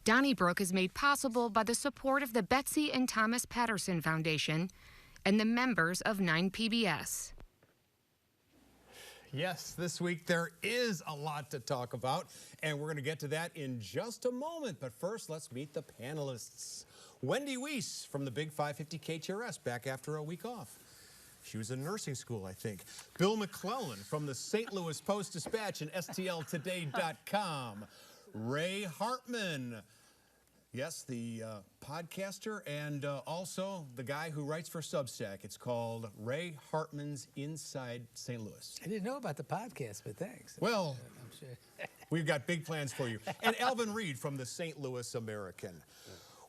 Donnybrook is made possible by the support of the Betsy and Thomas Patterson Foundation and the members of 9PBS. Yes, this week there is a lot to talk about, and we're going to get to that in just a moment. But first, let's meet the panelists. Wendy Wiese from the Big 550 KTRS, back after a week off. She was in nursing school, I think. Bill McClellan from the St. Louis Post-Dispatch and STLtoday.com. Ray Hartmann, yes, the podcaster, and also the guy who writes for Substack. It's called Ray Hartmann's Inside St. Louis. I didn't know about the podcast, but thanks. Well, I'm sure. we've got big plans for you. And Alvin Reid from the St. Louis American.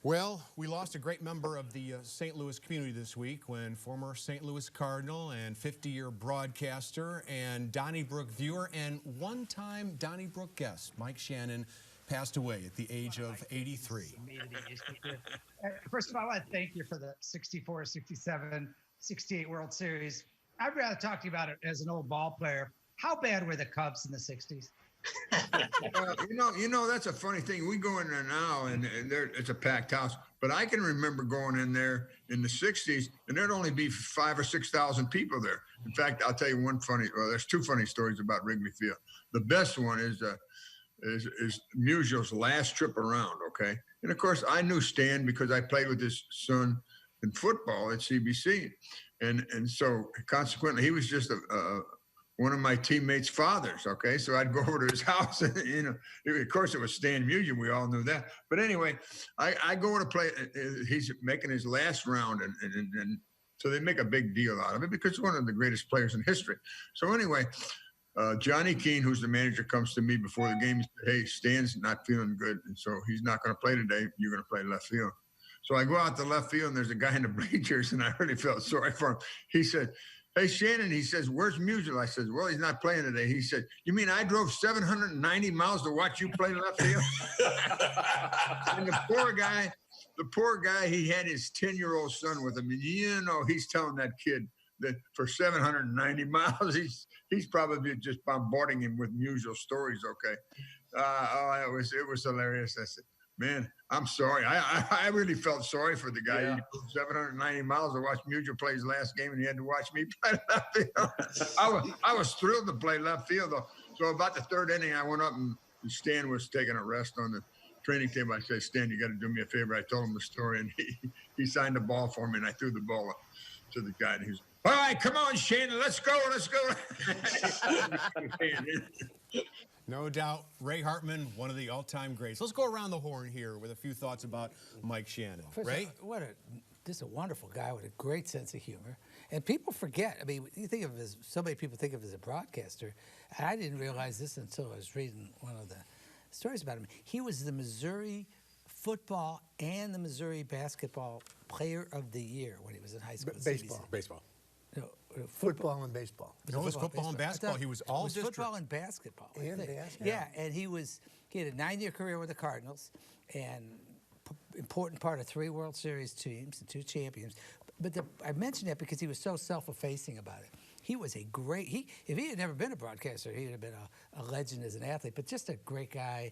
Well, we lost a great member of the St. Louis community this week when former St. Louis Cardinal and 50-year broadcaster and Donnybrook viewer and one-time Donnybrook guest, Mike Shannon, passed away at the age of 83. First of all, I want to thank you for the 64, 67, 68 World Series. I'd rather talk to you about it as an old ball player. How bad were the Cubs in the 60s? You know, that's a funny thing. We go in there now, and it's a packed house. But I can remember going in there in the 60s, and there'd only be 5,000 or 6,000 people there. In fact, I'll tell you there's two funny stories about Wrigley Field. The best one is Musial's last trip around, okay? And, of course, I knew Stan because I played with his son in football at CBC. And so, consequently, he was just one of my teammates' fathers, okay? So I'd go over to his house, and, you know, of course, it was Stan Musial. We all knew that. But anyway, I go to play. He's making his last round, and so they make a big deal out of it because he's one of the greatest players in history. So anyway, Johnny Keane, who's the manager, comes to me before the game. He said, "Hey, Stan's not feeling good, and so he's not going to play today. You're going to play left field." So I go out to left field, and there's a guy in the bleachers, and I really felt sorry for him. He said, "Hey, Shannon," he says, "where's Musial?" I said, "Well, he's not playing today." He said, "You mean I drove 790 miles to watch you play left field?" And the poor guy, he had his 10-year-old son with him. And, you know, he's telling that kid that for 790 miles, he's probably just bombarding him with Musial stories, okay? It was hilarious. I said, "Man, I'm sorry. I really felt sorry for the guy. Yeah. He drove 790 miles to watch Musial play his last game, and he had to watch me play left field." I was thrilled to play left field, though. So about the third inning, I went up, and Stan was taking a rest on the training table. I said, "Stan, you got to do me a favor." I told him the story, and he signed the ball for me, and I threw the ball up to the guy, and he was, "All right, come on, Shannon, let's go." No doubt, Ray Hartmann, one of the all-time greats. Let's go around the horn here with a few thoughts about Mike Shannon. Ray? Just a wonderful guy with a great sense of humor. And people forget, I mean, you think of him as, so many people think of him as a broadcaster. And I didn't realize this until I was reading one of the stories about him. He was the Missouri football and the Missouri basketball player of the year when he was in high school. Baseball. No, Football and baseball. No, it was football and basketball. He was all district. Football and basketball. And basketball. Yeah, and he had a 9-year career with the Cardinals and important part of 3 World Series teams and 2 champions. But I mention that because he was so self-effacing about it. He was a great, if he had never been a broadcaster, he'd have been a legend as an athlete, but just a great guy,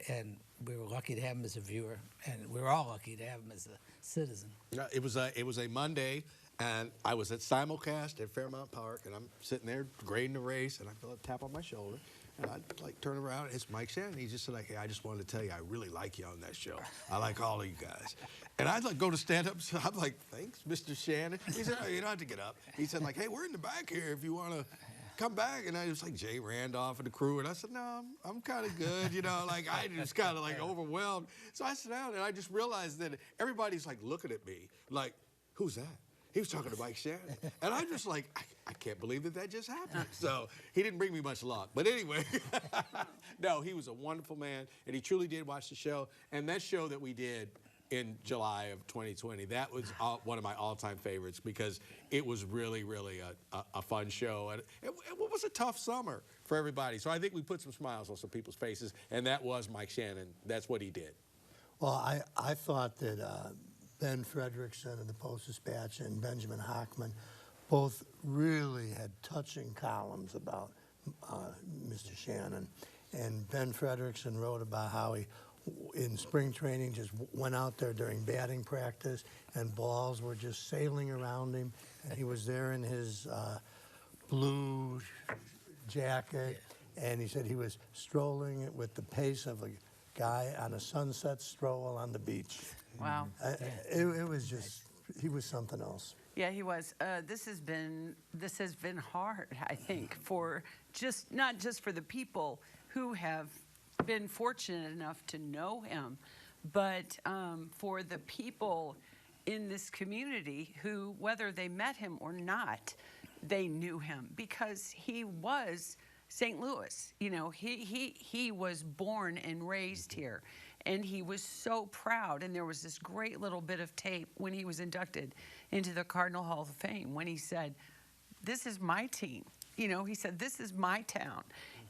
and we were lucky to have him as a viewer, and we were all lucky to have him as a citizen. It was a Monday, and I was at simulcast at Fairmount Park, and I'm sitting there grading the race, and I feel a tap on my shoulder, and I turn around, and it's Mike Shannon. He just said, "Hey, I just wanted to tell you I really like you on that show. I like all of you guys." And I go to stand up, so I'm like, "Thanks, Mr. Shannon." He said, "Oh, you don't have to get up." He said, "Hey, we're in the back here if you want to come back." And I was like, Jay Randolph and the crew, and I said, "No, I'm kind of good, I just kind of overwhelmed." So I sat down, and I just realized that everybody's looking at me like, "Who's that?" He was talking to Mike Shannon. And I'm just like, I can't believe that just happened. So he didn't bring me much luck. But anyway, no, he was a wonderful man, and he truly did watch the show. And that show that we did in July of 2020, that was one of my all-time favorites because it was really, really a fun show. And it was a tough summer for everybody. So I think we put some smiles on some people's faces, and that was Mike Shannon. That's what he did. Well, I thought that Ben Frederickson of the Post-Dispatch and Benjamin Hockman both really had touching columns about Mr. Shannon. And Ben Frederickson wrote about how he, in spring training, just went out there during batting practice, and balls were just sailing around him. And he was there in his blue jacket, and he said he was strolling with the pace of a guy on a sunset stroll on the beach. Wow. It was just, he was something else. Yeah, he was. This has been hard, I think, for not just for the people who have been fortunate enough to know him, but for the people in this community who, whether they met him or not, they knew him because he was St. Louis. You know, he was born and raised here. And he was so proud. And there was this great little bit of tape when he was inducted into the Cardinal Hall of Fame when he said, "This is my team." You know, he said, "This is my town."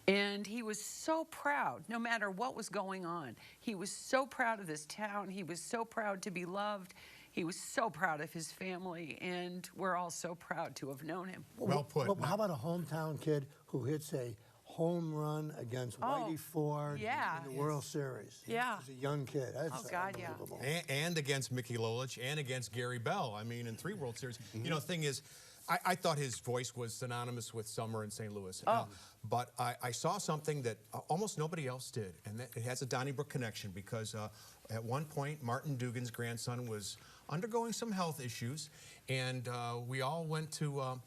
And he was so proud, no matter what was going on. He was so proud of this town. He was so proud to be loved. He was so proud of his family. And we're all so proud to have known him. Well put. Well, how about a hometown kid who hits a home run against Whitey Ford in the World Series? Yeah. He's a young kid. That's God, yeah. unbelievable. And against Mickey Lolich and against Gary Bell. I mean, in 3 World Series. You know, the thing is, I thought his voice was synonymous with summer in St. Louis. But I saw something that almost nobody else did, and that it has a Donnybrook connection because at one point, Martin Dugan's grandson was undergoing some health issues, and we all went to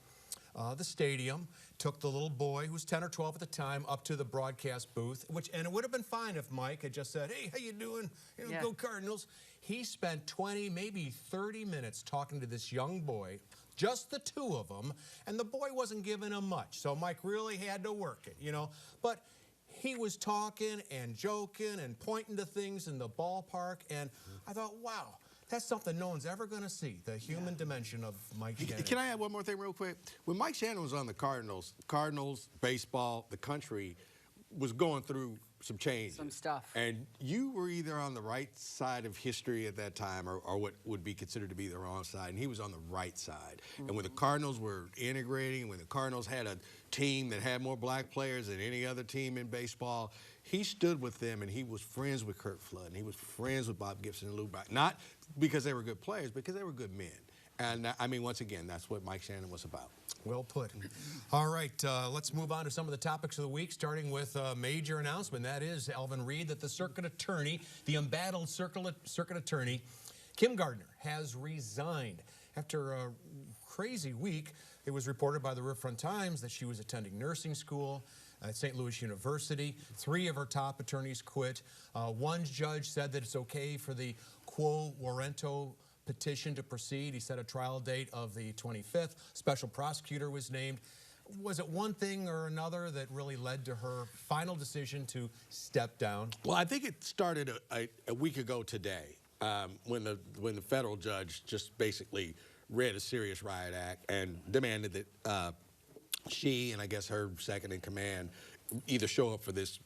the stadium, took the little boy, who was 10 or 12 at the time, up to the broadcast booth, and it would have been fine if Mike had just said, "Hey, how you doing? You know, go Cardinals." He spent 20, maybe 30 minutes talking to this young boy, just the two of them, and the boy wasn't giving him much, so Mike really had to work it, you know. But he was talking and joking and pointing to things in the ballpark, and I thought, wow, that's something no one's ever going to see, the human dimension of Mike Shannon. Can I add one more thing real quick? When Mike Shannon was on the Cardinals, baseball, the country was going through some changes. Some stuff. And you were either on the right side of history at that time or what would be considered to be the wrong side, and he was on the right side. And when the Cardinals were integrating, when the Cardinals had a team that had more black players than any other team in baseball, he stood with them, and he was friends with Kurt Flood, and he was friends with Bob Gibson and Lou Brock. Not because they were good players, because they were good men. And, I mean, once again, that's what Mike Shannon was about. Well put. All right, let's move on to some of the topics of the week, starting with a major announcement. That is, Alvin, Reid, that the circuit attorney, the embattled circuit attorney, Kim Gardner, has resigned. After a crazy week, it was reported by the Riverfront Times that she was attending nursing school at St. Louis University. 3 of her top attorneys quit. One judge said that it's okay for the quo warranto petition to proceed. He set a trial date of the 25th. Special prosecutor was named. Was it one thing or another that really led to her final decision to step down? Well, I think it started a week ago today when the federal judge just basically read a serious riot act and demanded that she and I guess her second in command either show up for this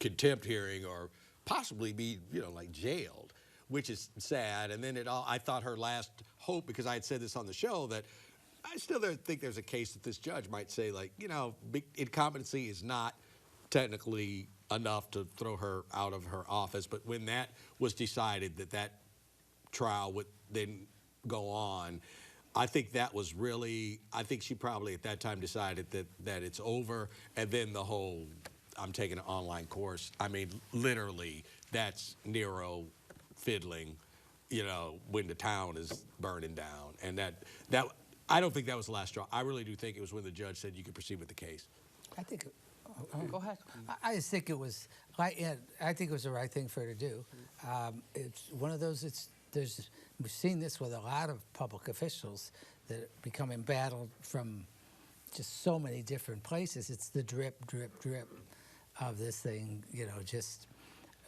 contempt hearing or possibly be, you know, like jailed, which is sad. And then I thought her last hope, because I had said this on the show, that I still think there's a case that this judge might say, like, you know, incompetency is not technically enough to throw her out of her office. But when that was decided that trial would then go on, I think that was really, I think she probably at that time decided that it's over. And then the whole, I'm taking an online course. I mean, literally, that's Nero fiddling, you know, when the town is burning down. And that I don't think that was the last straw. I really do think it was when the judge said you could proceed with the case. I think. Go ahead. I just think it was. I think it was the right thing for her to do. It's one of those. We've seen this with a lot of public officials that become embattled from just so many different places. It's the drip, drip, drip of this thing. You know, just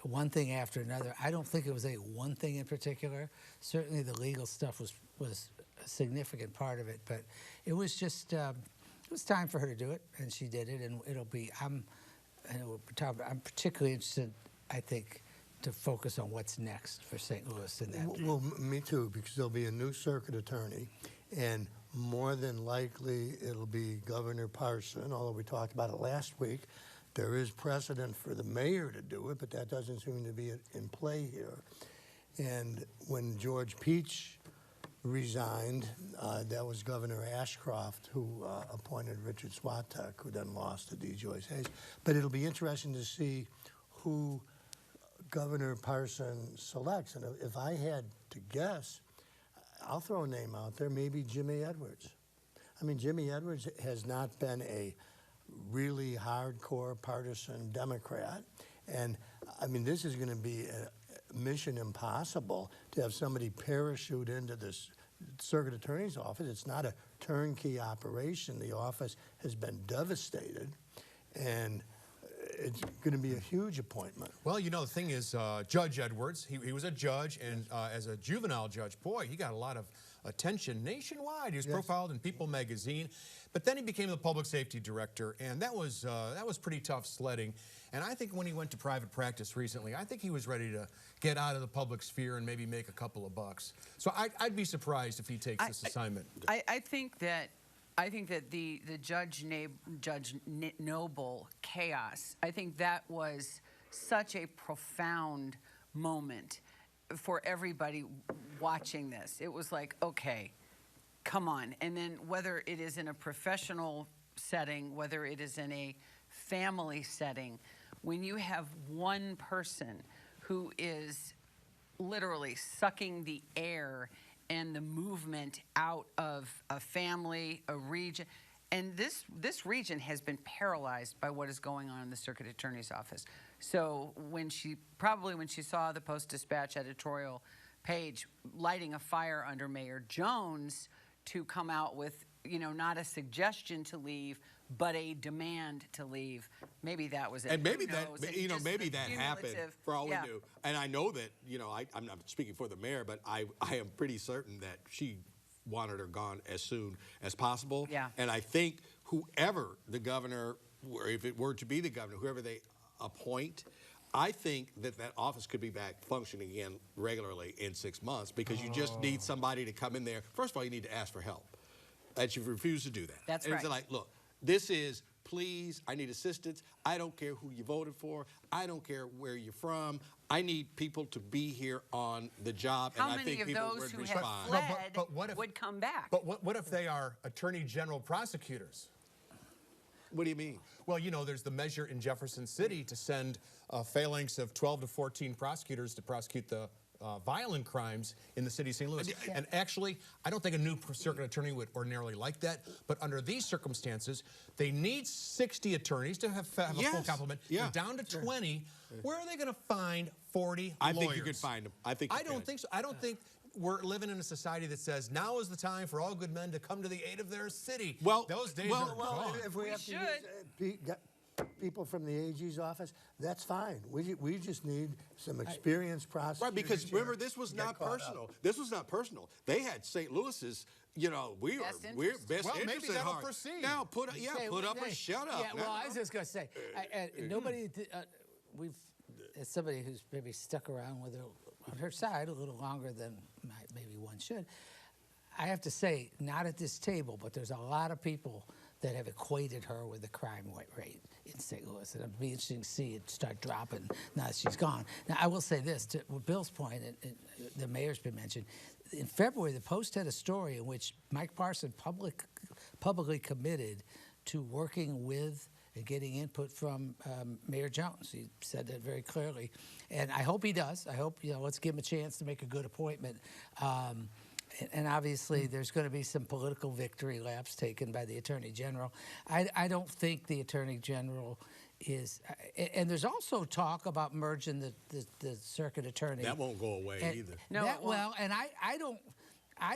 one thing after another. I don't think it was one thing in particular. Certainly, the legal stuff was a significant part of it, but it was just. It was time for her to do it, and she did it, and it'll be. I'm particularly interested, I think, to focus on what's next for St. Louis in that. Well, me too, because there'll be a new circuit attorney, and more than likely it'll be Governor Parson, although we talked about it last week. There is precedent for the mayor to do it, but that doesn't seem to be in play here. And when George Peach resigned, that was Governor Ashcroft who appointed Richard Swatek, who then lost to D. Joyce Hayes. But it'll be interesting to see who Governor Parson selects. And if I had to guess, I'll throw a name out there, maybe Jimmy Edwards. I mean, Jimmy Edwards has not been a really hardcore partisan Democrat. And, I mean, this is going to be a mission impossible to have somebody parachute into this circuit attorney's office. It's not a turnkey operation. The office has been devastated, and it's going to be a huge appointment. Well, you know, the thing is, Judge Edwards, he was a judge, and as a juvenile judge, boy, he got a lot of attention nationwide. He was profiled in People magazine, but then he became the public safety director, and that was pretty tough sledding. And I think when he went to private practice recently, I think he was ready to get out of the public sphere and maybe make a couple of bucks. So I'd be surprised if he takes this assignment. I think that the Judge Noble chaos, I think that was such a profound moment for everybody watching this. It was like, okay, come on. And then whether it is in a professional setting, whether it is in a family setting, when you have one person who is literally sucking the air and the movement out of a family, a region, and this region has been paralyzed by what is going on in the circuit attorney's office. So when she saw the Post-Dispatch editorial page lighting a fire under Mayor Jones to come out with, you know, not a suggestion to leave, but a demand to leave. Maybe that was it. And maybe maybe that happened for all we knew. And I know that, you know, I'm not speaking for the mayor, but I am pretty certain that she wanted her gone as soon as possible. Yeah. And I think whoever the governor, or if it were to be the governor, whoever they appoint, I think that office could be back functioning again regularly in 6 months, because you just need somebody to come in there. First of all, you need to ask for help. And you've refused to do that. That's and right. It's like, look, this is, please, I need assistance. I don't care who you voted for. I don't care where you're from. I need people to be here on the job. How and I think many of people those would who respond. have fled But what if, would come back? But what if they are attorney general prosecutors? What do you mean? Well, you know, there's the measure in Jefferson City to send a phalanx of 12 to 14 prosecutors to prosecute the violent crimes in the city of St. Louis. Yeah. And actually, I don't think a new circuit attorney would ordinarily like that, but under these circumstances, they need 60 attorneys to have a full complement. Yeah. They're down to 20. Where are they going to find 40 I lawyers? think you could find them. I don't think so. I don't think we're living in a society that says now is the time for all good men to come to the aid of their city. Well, those days are gone. If we have should. to use people from the AG's office, that's fine. We just need some experienced prosecutors. Right, because here remember, this was to get not caught personal. up. This was not personal. They had St. Louis's, you know, we're Best best Well, maybe interest at that'll heart. proceed. Now put up or shut up. Yeah, well, now. I was just going to say, nobody, we've, as somebody who's maybe stuck around with her on her side a little longer than maybe one should, I have to say, not at this table, but there's a lot of people that have equated her with the crime rate in St. Louis. And it'd be interesting to see it start dropping now that she's gone. Now, I will say this, to Bill's point, and the mayor's been mentioned, in February, the Post had a story in which Mike Parson publicly committed to working with and getting input from Mayor Jones. He said that very clearly. And I hope he does. I hope, you know, let's give him a chance to make a good appointment. And obviously, there's going to be some political victory laps taken by the Attorney General. I don't think the Attorney General is... And there's also talk about merging the circuit attorney. That won't go away either. No, Well, and I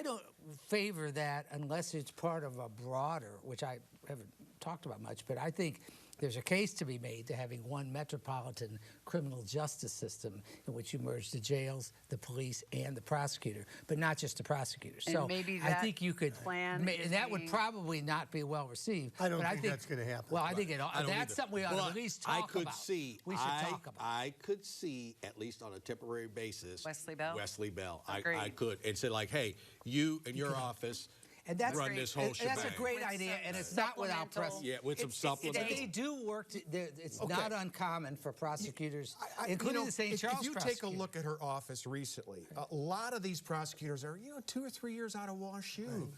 don't favor that unless it's part of a broader, which I haven't talked about much, but I think there's a case to be made to having one metropolitan criminal justice system in which you merge the jails, the police, and the prosecutor, but not just the prosecutor. And so maybe I think you could plan is that would being- probably not be well received. I don't but think that's going to happen. Well, I think don't that's either. something we ought to at least talk I could about. see. We should talk about. I could see, at least on a temporary basis, Wesley Bell? Wesley Bell. I Agreed. could, and say like, hey, you and your office. And that's run this whole and that's a shebang. great With idea, some and it's not without supplemental- precedent. Yeah, with some supplements. They do work. It's not uncommon for prosecutors, including you know, the St. if Charles you take a prosecutor. look at her office recently, a lot of these prosecutors are 2 or 3 years out of WashU.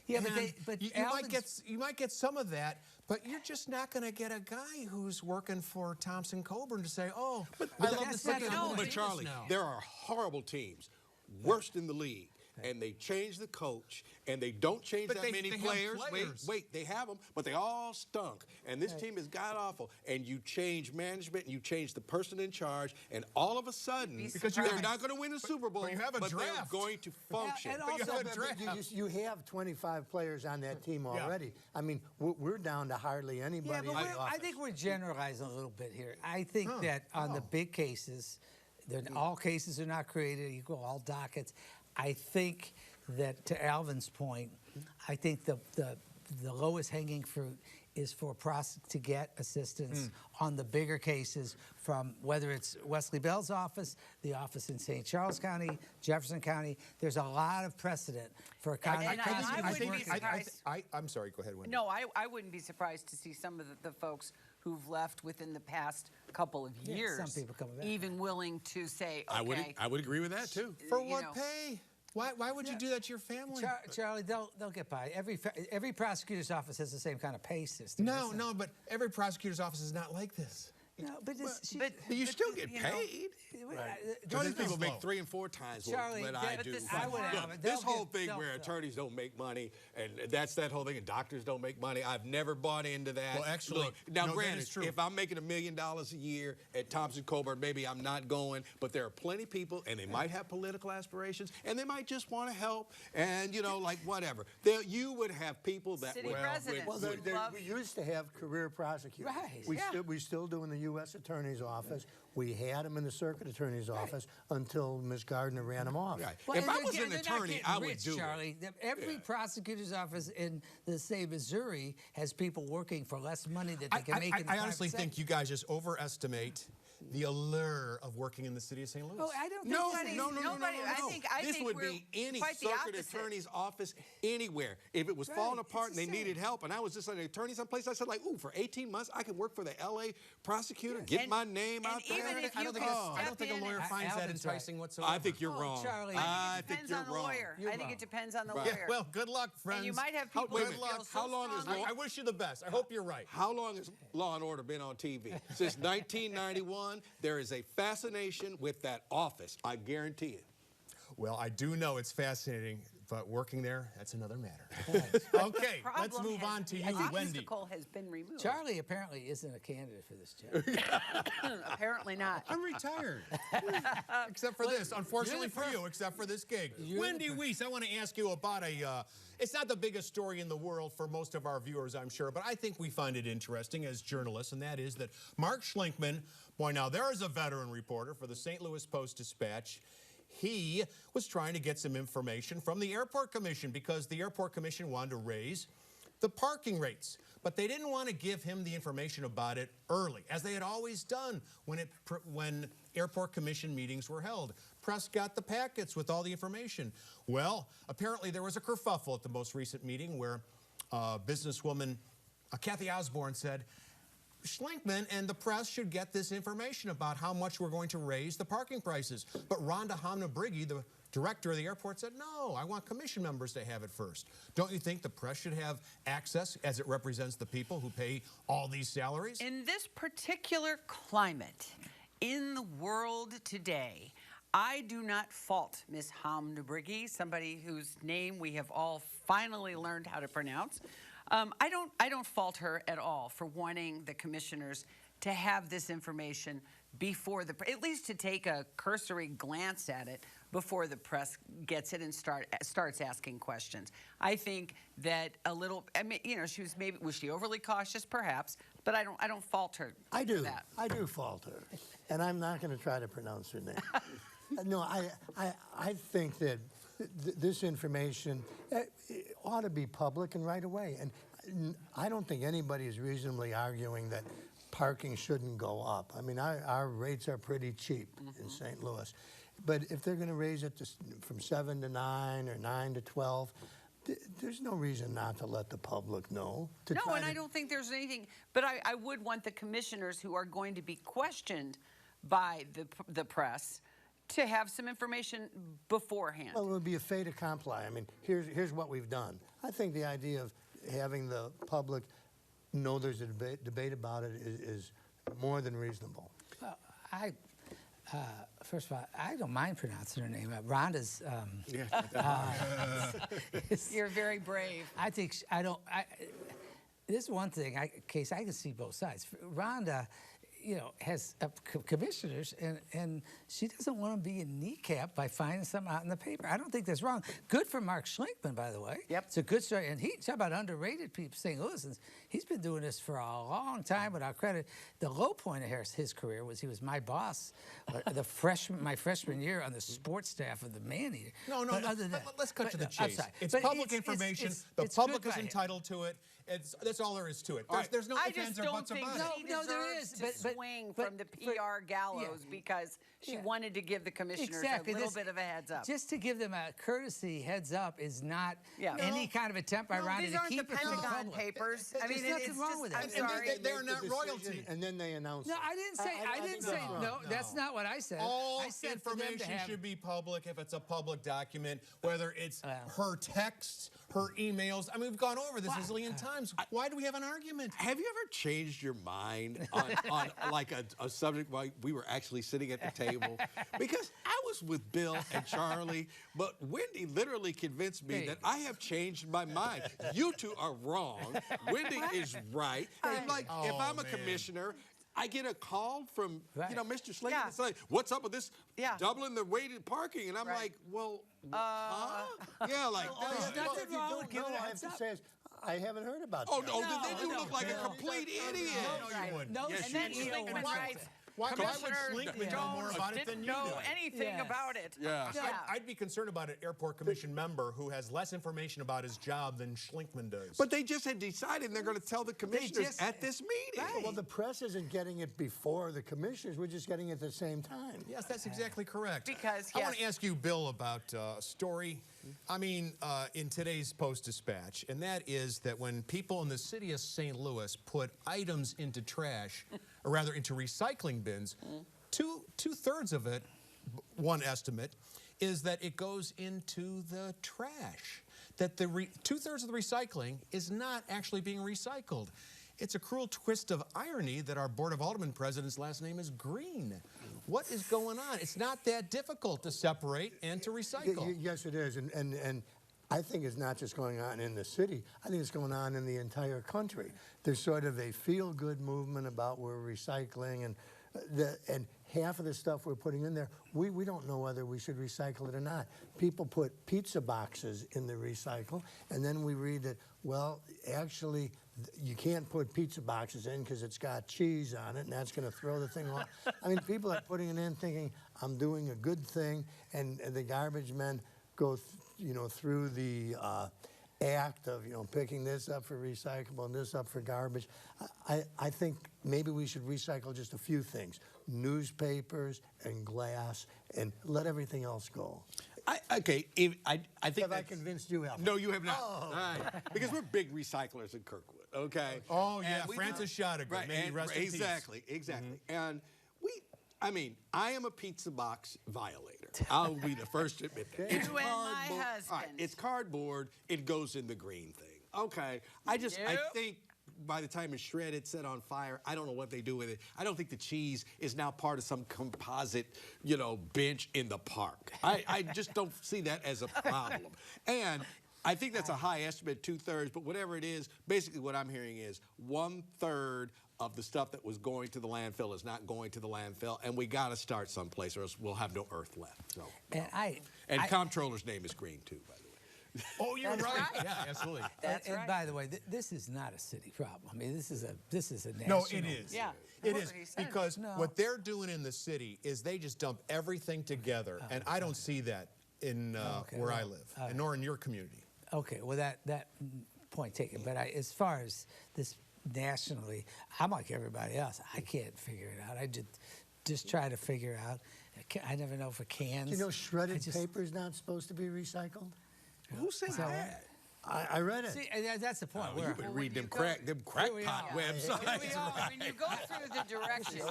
Yeah, And but you might get some of that, but you're just not going to get a guy who's working for Thompson Coburn to say, "Oh, I love the that's city. not I'm no, gonna But do this Charlie, now." there are horrible teams, worst in the league, and they change the coach, and they don't change But that they many have players. players. Wait, they have them, but they all stunk. And this team is god awful. And you change management, and you change the person in charge, and all of a sudden, Because you they're have a- not going to win a Super Bowl, but you have a but they're draft. going to function. and But you also, have a But draft. you have 25 players on that team already. I mean, we're down to hardly Yeah, anybody but in the I office. think we're generalizing a little bit here. I think that on the big cases, all cases are not created equal, all dockets. I think that, to Alvin's point, I think the lowest hanging fruit is for to get assistance on the bigger cases from whether it's Wesley Bell's office, the office in St. Charles County, Jefferson County. There's a lot of precedent for I'm sorry. Go ahead, Wendy. No, I wouldn't be surprised to see some of the folks who've left within the past couple of Yeah, years some people coming back. even willing to say, okay. I would agree with that, too. For you what know. pay? Why would you do that to your family? Charlie, they'll get by. Every prosecutor's office has the same kind of pay system. No, but every prosecutor's office is not like this. No, but You still get you know, paid. But These this people is make low. 3 and 4 times Charlie, what but I do. this- I would Look, have it. this They'll whole get thing where self-help. attorneys don't make money, and that's that whole thing, and doctors don't make money. I've never bought into that. Well, actually, Look, now no, that granted, is true. if I'm making $1 million a year at Thompson Coburn, maybe I'm not going, but there are plenty of people, and they might have political aspirations, and they might just want to help, and, like, whatever. You would have people that City would... presidents. Well, Would love- we used to have career prosecutors. Right, We still do in the U.S. Attorney's Office. We had them in the Circuit Attorney's Office until Ms. Gardner ran them off. Right. Well, If and I they're was get- an they're not attorney, getting I would rich, do it. Charlie. Every prosecutor's office in the state of Missouri has people working for less money that they can make in the I private honestly think sector. you guys just overestimate the allure of working in the city of St. Louis. Oh, I don't think No, that is- nobody- I This think would we're be any quite the circuit opposite. attorney's office anywhere. If it was falling Right, apart it's and they the needed same. help, and I was just an attorney someplace, I said, ooh, for 18 months, I can work for the L.A. prosecutor, get And- my name and out there. even if I you don't can think I step don't think a in lawyer and- finds that Alvin's right. enticing whatsoever. I think you're wrong. Charlie. I It think depends you're on the wrong. lawyer. I think it depends on the Yeah, lawyer. well, good luck, friends. And you might have How- people wait a who minute. feel so How long is strongly- I wish you the best. I hope you're right. How long has Law and Order been on TV? Since 1991, there is a fascination with that office. I guarantee it. Well, I do know it's fascinating, but working there, that's another matter. Okay, let's Problem move has- on to the you, Wendy. obstacle has been removed. Charlie apparently isn't a candidate for this job. Apparently not. I'm retired. Except for this. Unfortunately for you, except for this gig. Wendy Wiese, I want to ask you about it's not the biggest story in the world for most of our viewers, I'm sure, but I think we find it interesting as journalists, and that is that Mark Schlinkman, boy, now there is a veteran reporter for the St. Louis Post-Dispatch. He was trying to get some information from the Airport Commission because the Airport Commission wanted to raise the parking rates. But they didn't want to give him the information about it early, as they had always done when Airport Commission meetings were held. Press got the packets with all the information. Well, apparently there was a kerfuffle at the most recent meeting where businesswoman Kathy Osborne said, Schlinkman and the press should get this information about how much we're going to raise the parking prices. But Rhonda Hamna-Briggy, the director of the airport, said, no, I want commission members to have it first. Don't you think the press should have access as it represents the people who pay all these salaries? In this particular climate, in the world today, I do not fault Ms. Hamna-Briggy, somebody whose name we have all finally learned how to pronounce. I don't fault her at all for wanting the commissioners to have this information before at least to take a cursory glance at it before the press gets it and starts asking questions. I think that was she overly cautious? Perhaps, but I don't fault her. I do. For that. I do fault her, and I'm not going to try to pronounce her name. No, I think that this information ought to be public and right away. And I don't think anybody is reasonably arguing that parking shouldn't go up. I mean, our rates are pretty cheap in St. Louis. But if they're going to raise it from 7 to 9 or 9 to 12, there's no reason not to let the public know. No, and I don't think there's anything, but I would want the commissioners who are going to be questioned by the press to have some information beforehand. Well, it would be a fait accompli. I mean, here's what we've done. I think the idea of having the public know there's a debate about it is more than reasonable. Well, first of all, I don't mind pronouncing her name. Rhonda's. You're very brave. I think this is one thing. Case I can see both sides. Rhonda, has commissioners, and she doesn't want to be kneecapped by finding something out in the paper. I don't think that's wrong. Good for Mark Schlinkman, by the way. Yep. It's a good story. And talk about underrated people saying, listen, he's been doing this for a long time without credit. The low point of his career was he was my boss my freshman year on the sports staff of the Man-Eater. No, let's cut to the chase. It's But public information. The public is good by entitled to it. That's all there is to it. There's no I ifs, just ands, or don't buts think about it. she No, there deserves is, to swing from the PR gallows because she wanted to give the commissioners a little bit of a heads up. Just to give them a courtesy heads up is not any kind of attempt by Rhonda These to aren't keep the it from the Pentagon public. papers. I mean, There's nothing wrong with that. I'm sorry. They're not royalty. And then they announce No, it. I didn't say. I didn't say. No, that's not what I said. All I said for them to information have, should be public if it's a public document, whether it's her texts, her emails. I mean, we've gone over this a zillion times. Why do we have an argument? Have you ever changed your mind on like a subject while we were actually sitting at the table? Because I was with Bill and Charlie, but Wendy literally convinced me that I have changed my mind. You two are wrong. Wendy is right. And like, if I'm a commissioner, I get a call from, Mr. Slayton. Yeah. It's like, what's up with this doubling the weighted parking? And I'm Right. like, well, huh? Yeah, like, There's nothing wrong with giving I have heads to up. say is, I haven't heard about oh, that. no, then you look like a complete idiot. No, you wouldn't. No, Yes, and you then would. Schlinkman writes, Why would Commissioner Schlinkman know more about it than didn't you know do? anything Yes. about it. Yeah. I'd be concerned about an airport commission member who has less information about his job than Schlinkman does. But they just had decided they're going to tell the commissioners just- at this meeting. Well, the press isn't getting it before the commissioners. We're just getting it at the same time. Yes, that's exactly correct. Because, I want yes. to ask you, Bill, about a story, in today's Post-Dispatch, and that is that when people in the city of St. Louis put items into trash, or rather into recycling bins, two-thirds of it, one estimate, is that it goes into the trash. That the two-thirds of the recycling is not actually being recycled. It's a cruel twist of irony that our Board of Aldermen president's last name is Green. What is going on? It's not that difficult to separate and to recycle. Yes, it is. And I think it's not just going on in the city. I think it's going on in the entire country. There's sort of a feel-good movement about we're recycling, and half of the stuff we're putting in there, we don't know whether we should recycle it or not. People put pizza boxes in the recycle, and then we read that, well, actually, you can't put pizza boxes in because it's got cheese on it, and that's going to throw the thing off. I mean, people are putting it in thinking, I'm doing a good thing, and the garbage men go through the act of picking this up for recyclable and this up for garbage. I think maybe we should recycle just a few things: newspapers and glass, and let everything else go. I think Have I convinced you, Alvin? No, you have not. Oh. All right. Because we're big recyclers in Kirkwood, okay? Oh, yeah, And we Francis do. Shottiger, Right, may he and- rest in peace. Exactly. And I am a pizza box violator. I'll be the first to admit that. You It's and my cardboard. All right, husband. it's cardboard. It goes in the green thing. Okay. I Nope. think by the time it's shredded, set on fire, I don't know what they do with it. I don't think the cheese is now part of some composite, bench in the park. I just don't see that as a problem. And I think that's a high estimate, 2/3, but whatever it is, basically what I'm hearing is 1/3 of the stuff that was going to the landfill is not going to the landfill, and we got to start someplace or else we'll have no earth left. So, And comptroller's name is Green, too, by the way. Oh, you're That's right. right. Yeah, absolutely. and by the way, this is not a city problem. I mean, this is a national. No, it is. Yeah. It That's is, what he said. because No. what they're doing in the city is they just dump everything together, and I don't see that in where I live, and nor in your community. Okay, well, that point taken. But as far as this nationally, I'm like everybody else. I can't figure it out. I just try to figure out. I never know for cans. Do you know shredded paper is not supposed to be recycled? Who said So- that? I read it. See, and that's the point. Oh, you've been reading them crackpot websites. Here we are. When you go through the directions,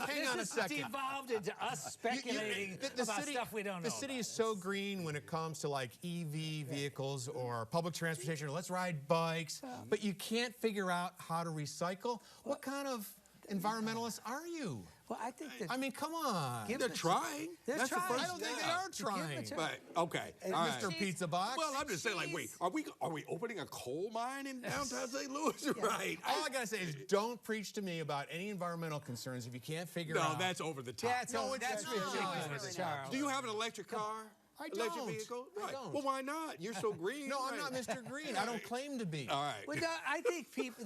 Hang on a second. It's devolved into us speculating about stuff we don't know. The city is so green when it comes to like EV vehicles or public transportation, or let's ride bikes, but you can't figure out how to recycle. What kind of environmentalists are you? Well, I think that. I mean, come on. They're trying. They're That's trying. the first I don't think step. they are trying. But okay, all right. Mr. Pizza Box. Well, I'm just saying, like, wait, are we opening a coal mine in downtown St. Louis? Right. All I gotta say is, don't preach to me about any environmental concerns if you can't figure out. No, that's over the top. That's ridiculous, Charles. Do you have an electric car? I Electric don't. vehicle? I Right. don't. Well, why not? You're so green. No, I'm Right. not Mr. Green. I don't claim to be. All right. Well, no, I think people.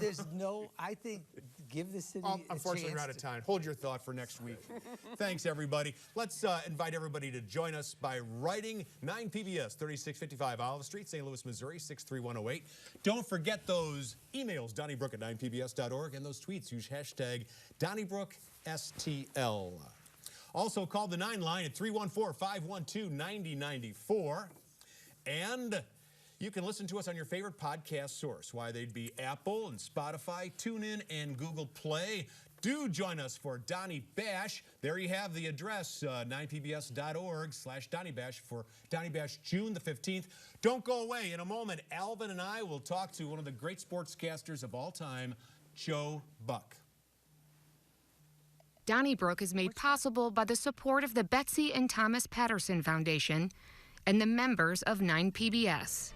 I think give the city. Unfortunately, we're out of time. Hold your thought for next week. Thanks, everybody. Let's invite everybody to join us by writing 9PBS, 3655 Olive Street, St. Louis, Missouri, 63108. Don't forget those emails, Donnybrook at 9pbs.org, and those tweets. Use hashtag DonnybrookSTL. Also, call the 9 line at 314-512-9094. And you can listen to us on your favorite podcast source, why they'd be Apple and Spotify, TuneIn, and Google Play. Do join us for Donnie Bash. There you have the address, 9pbs.org/Donnie Bash for Donnie Bash June the 15th. Don't go away. In a moment, Alvin and I will talk to one of the great sportscasters of all time, Joe Buck. Donnybrook is made possible by the support of the Betsy and Thomas Patterson Foundation and the members of 9PBS.